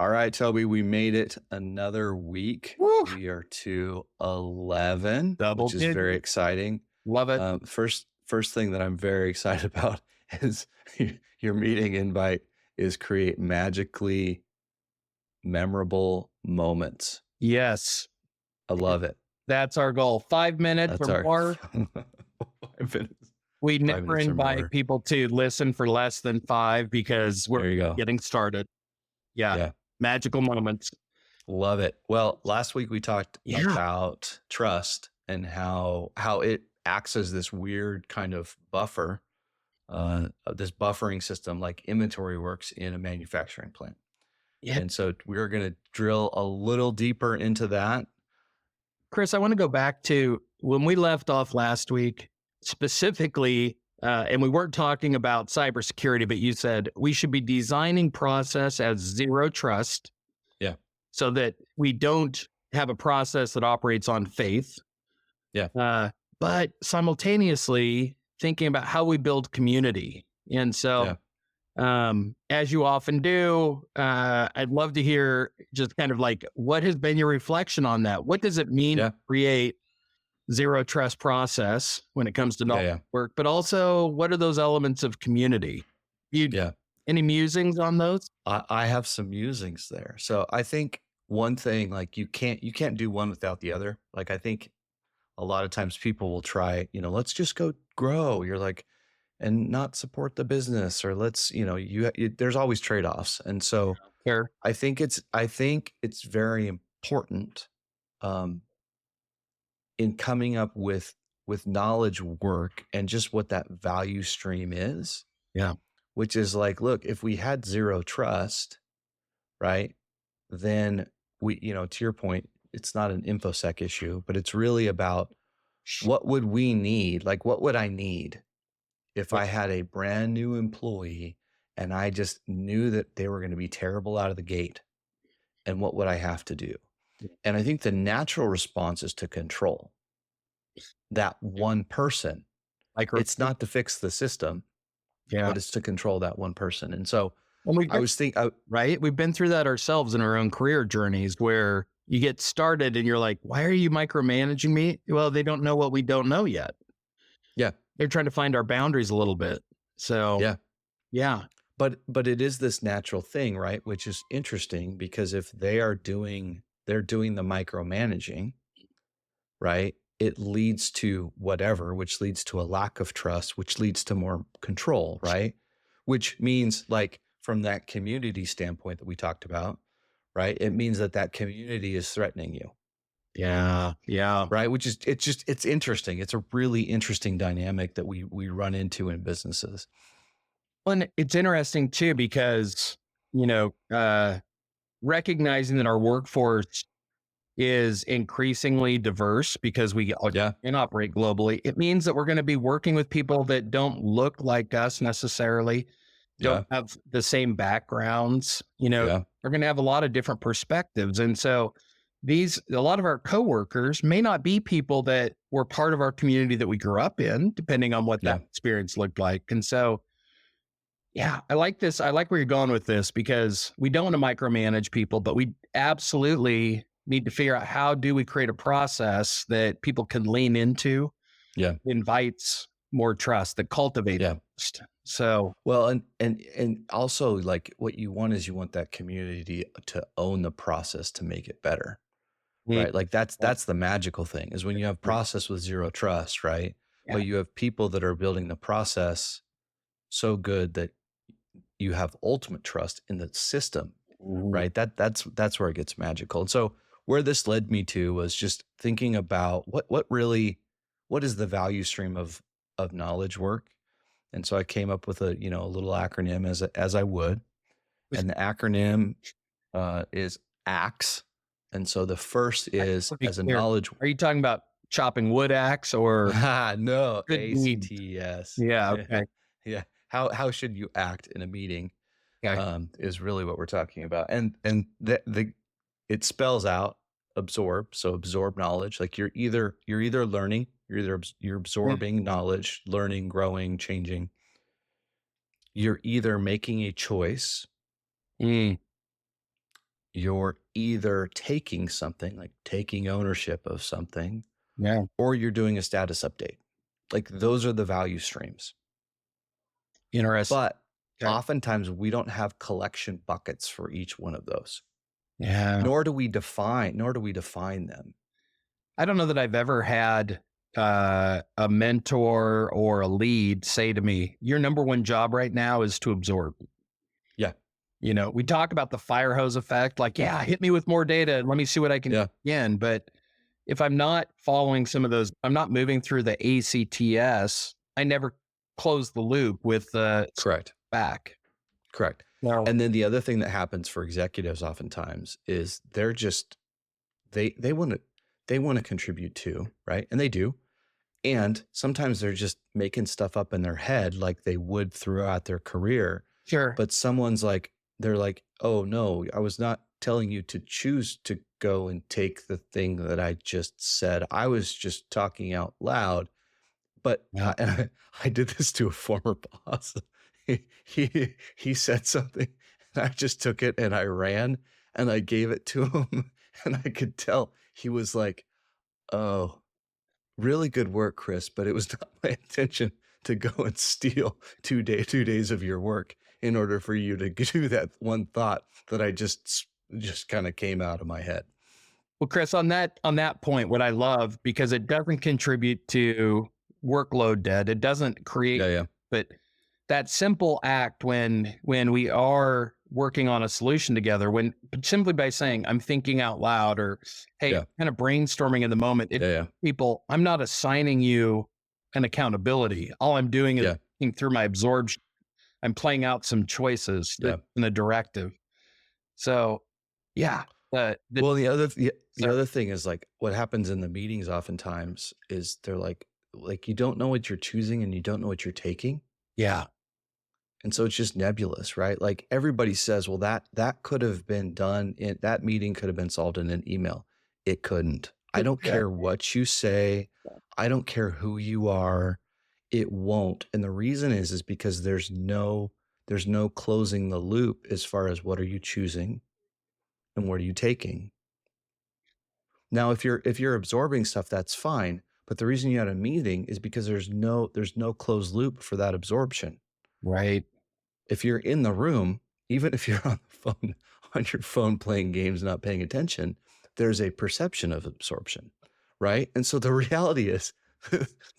All right, Toby, we made it another week. Woo! We are to 11, Double which is very digits. exciting. Love it. First thing that I'm very excited about is your meeting invite is create magically memorable moments. Yes, I love it. that's our goal. 5 minutes That's or our more. 5 minutes. We 5 never minutes or invite more. people to listen for less than 5 because we're There you go. getting started. Yeah. Yeah, Magical moments. love it. Well, last week we talked Yeah. about trust and how it acts as this weird kind of buffer, this buffering system like inventory works in a manufacturing plant. Yeah. And so we're going to drill a little deeper into that. Chris, I want to go back to when we left off last week, specifically, and we weren't talking about cybersecurity, but you said we should be designing process as zero trust. Yeah. So that we don't have a process that operates on faith. Yeah. But simultaneously thinking about how we build community. And so, as you often do, I'd love to hear just kind of like, what has been your reflection on that? What does it mean to create zero trust process when it comes to knowledge work, but also what are those elements of community? Any musings on those? I have some musings there. So I think one thing, like you can't do one without the other. Like I think a lot of times people will try, let's just go grow. You're like, and not support the business, or let's, there's always trade-offs. And so Fair. I think it's very important in coming up with knowledge work and just what that value stream is. Yeah. Which is like, look, if we had zero trust, right, then we, to your point, it's not an InfoSec issue, but it's really about what would we need? Like, what would I need if I had a brand new employee and I just knew that they were going to be terrible out of the gate? And what would I have to do? And I think the natural response is to control that one person. It's not to fix the system. But it's to control that one person. And so I was thinking, right? We've been through that ourselves in our own career journeys where you get started and you're like, why are you micromanaging me? Well, they don't know what we don't know yet. Yeah. They're trying to find our boundaries a little bit. So yeah. But it is this natural thing, right? Which is interesting because if they're doing the micromanaging, right? It leads to whatever, which leads to a lack of trust, which leads to more control, right? Which means, like, from that community standpoint that we talked about, right? It means that community is threatening you. Yeah. Yeah. Right. Which is, it's interesting. It's a really interesting dynamic that we run into in businesses. Well, and it's interesting too, because, recognizing that our workforce is increasingly diverse because we can operate globally. It means that we're going to be working with people that don't look like us necessarily, don't have the same backgrounds, we're going to have a lot of different perspectives. And so a lot of our coworkers may not be people that were part of our community that we grew up in, depending on what that experience looked like. And so, I like this. I like where you're going with this because we don't want to micromanage people, but we absolutely need to figure out how do we create a process that people can lean into, invites more trust, that cultivates trust. So, well, and also, like, what you want is that community to own the process to make it better, right? Like that's the magical thing is when you have process with zero trust, right? But you have people that are building the process so good that you have ultimate trust in the system, right? That's where it gets magical. And so where this led me to was just thinking about what is the value stream of knowledge work. And so I came up with a little acronym as I would, and the acronym is ACTS. And so the first is as a knowledge. Are you talking about chopping wood axe or no? ACTS. Yeah. Okay. Yeah. How should you act in a meeting? Is really what we're talking about, and it spells out absorb. So absorb knowledge. Like you're either learning, you're absorbing knowledge, learning, growing, changing. You're either making a choice you're either taking something, like taking ownership of something, Yeah. or you're doing a status update. Like those are the value streams. Interesting. But Okay. oftentimes we don't have collection buckets for each one of those, Yeah. nor do we define them. I don't know that I've ever had a mentor or a lead say to me, your number one job right now is to absorb. Yeah. You know, we talk about the fire hose effect, like, yeah, hit me with more data and let me see what I can Yeah. do again. But if I'm not following some of those, I'm not moving through the ACTS, I never close the loop with the Correct. back. Correct. No. And then the other thing that happens for executives oftentimes is they're just they want to contribute too, right? And they do. And sometimes they're just making stuff up in their head like they would throughout their career. Sure. But someone's like, they're like, oh no, I was not telling you to choose to go and take the thing that I just said. I was just talking out loud. But Yeah. I did this to a former boss. He said something, and I just took it and I ran and I gave it to him, and I could tell he was like, "Oh, really good work, Chris, but it was not my intention to go and steal 2 days of your work in order for you to do that one thought that I just kind of came out of my head." Well, Chris, on that point, what I love, because it doesn't contribute to workload debt, it doesn't create, Yeah, yeah, but that simple act when we are working on a solution together, when simply by saying I'm thinking out loud, or hey, yeah, kind of brainstorming in the moment, it yeah, yeah, people, I'm not assigning you an accountability. All I'm doing is yeah, thinking through my absorption. I'm playing out some choices yeah. in a directive. So yeah, the Well, the sorry. other thing is like what happens in the meetings oftentimes is they're like you don't know what you're choosing and you don't know what you're taking. Yeah. And so it's just nebulous, right? Like everybody says, well, that could have been done in that meeting could have been solved in an email. It couldn't. I don't Yeah. care what you say. I don't care who you are. It won't. And the reason is because there's no closing the loop as far as what are you choosing and what are you taking. Now, if you're absorbing stuff, that's fine. But the reason you had a meeting is because there's no closed loop for that absorption. Right. If you're in the room, even if you're on the phone, on your phone playing games, not paying attention, there's a perception of absorption, right? And so the reality is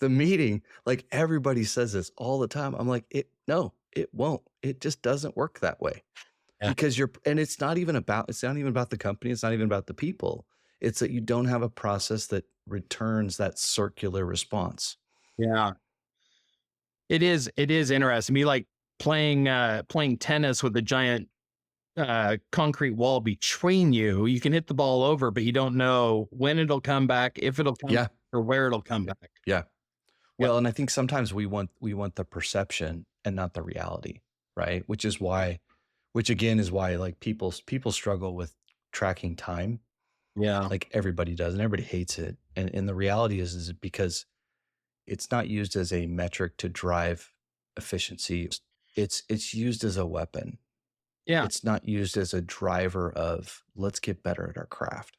the meeting, like everybody says this all the time. I'm like, no, it won't. It just doesn't work that way Yeah. because it's not even about the company. It's not even about the people. It's that you don't have a process that returns that circular response. Yeah. It is interesting. Me like playing tennis with a giant concrete wall between you. You can hit the ball over, but you don't know when it'll come back, if it'll come Yeah. back, or where it'll come back. Yeah. Yep. Well, and I think sometimes we want the perception and not the reality, right? Which again is why like people struggle with tracking time, Yeah. like everybody does, and everybody hates it. And the reality is because it's not used as a metric to drive efficiency. It's used as a weapon. Yeah. It's not used as a driver of let's get better at our craft,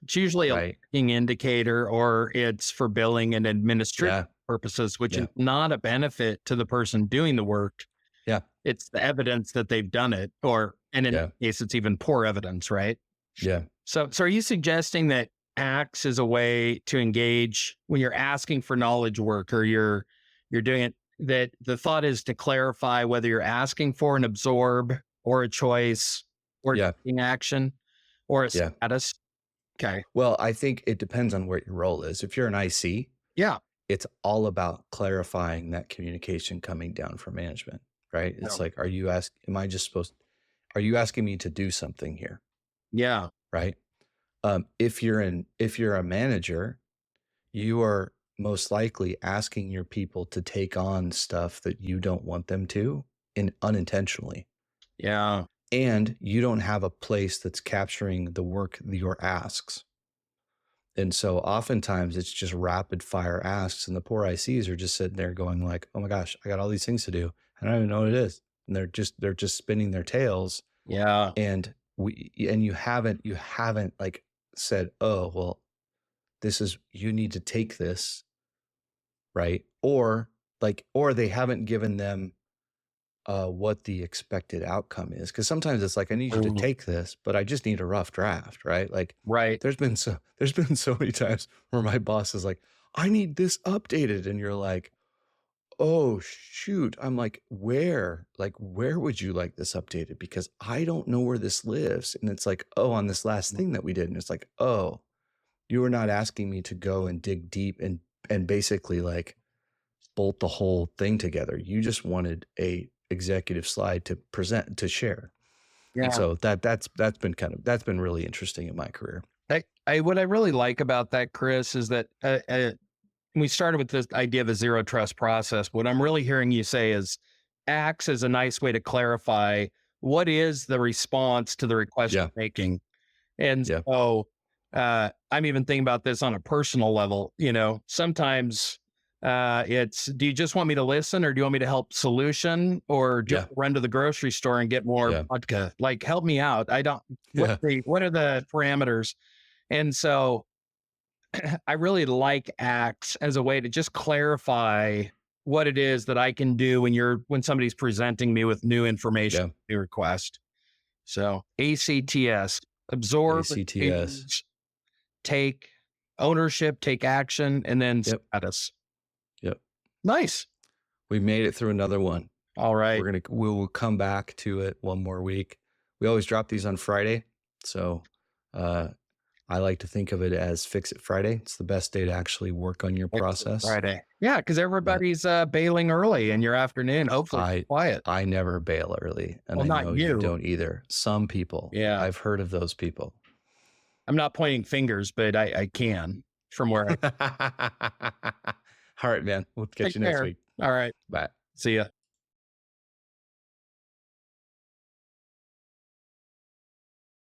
It's usually a right? leading indicator, or it's for billing and administrative Yeah, purposes, which is yeah, not a benefit to the person doing the work. yeah, It's the evidence that they've done it, or, and in yeah, that case, it's even poor evidence, right? yeah, So are you suggesting that acts is a way to engage when you're asking for knowledge work, or you're doing it, that the thought is to clarify whether you're asking for an absorb or a choice or yeah, taking action or a yeah. status? Okay. Well, I think it depends on what your role is. If you're an IC, Yeah. it's all about clarifying that communication coming down from management, right? Yeah. It's like, are you asking me to do something here? Yeah. Right. If you're a manager, you are most likely asking your people to take on stuff that you don't want them to and unintentionally. Yeah. And you don't have a place that's capturing the work, your asks. And so oftentimes it's just rapid fire asks, and the poor ICs are just sitting there going like, "Oh my gosh, I got all these things to do. I don't even know what it is." And they're just spinning their tails. Yeah. And you haven't like said, oh, well, this is, you need to take this, right? Or they haven't given them what the expected outcome is. Cause sometimes it's like, I need you to Mhm. take this, but I just need a rough draft, right? Like Right. there's been so many times where my boss is like, I need this updated. And you're like, oh shoot. I'm like, where would you like this updated? Because I don't know where this lives. And it's like, oh, on this last thing that we did. And it's like, oh, you were not asking me to go and dig deep and basically like bolt the whole thing together. You just wanted a executive slide to present, to share. And Yeah. so that's been really interesting in my career. What I really like about that, Chris, is that we started with this idea of a zero trust process. What I'm really hearing you say is acts is a nice way to clarify what is the response to the request Yeah. you're making. And Yeah. so I'm even thinking about this on a personal level. Sometimes it's, do you just want me to listen, or do you want me to help solution, or do you Yeah. want to run to the grocery store and get more Yeah. vodka? Like, help me out. I don't, Yeah. what are the parameters? And so I really like acts as a way to just clarify what it is that I can do when somebody's presenting me with new information, Yeah. new request. So ACTS: absorb, ACTS. change, take ownership, take action, and then Yep. status. Yep. Nice. We made it through another one. All right. We will come back to it one more week. We always drop these on Friday. So, I like to think of it as Fix It Friday. It's the best day to actually work on your Exit process. Friday. Yeah, because But everybody's bailing early in your afternoon. Hopefully I quiet. I never bail early, and Well, I not know you you. don't either. Some people, Yeah. I've heard of those people. I'm not pointing fingers, but I can from where I All right, man. We'll catch take you next care. week. All right. Bye. See ya.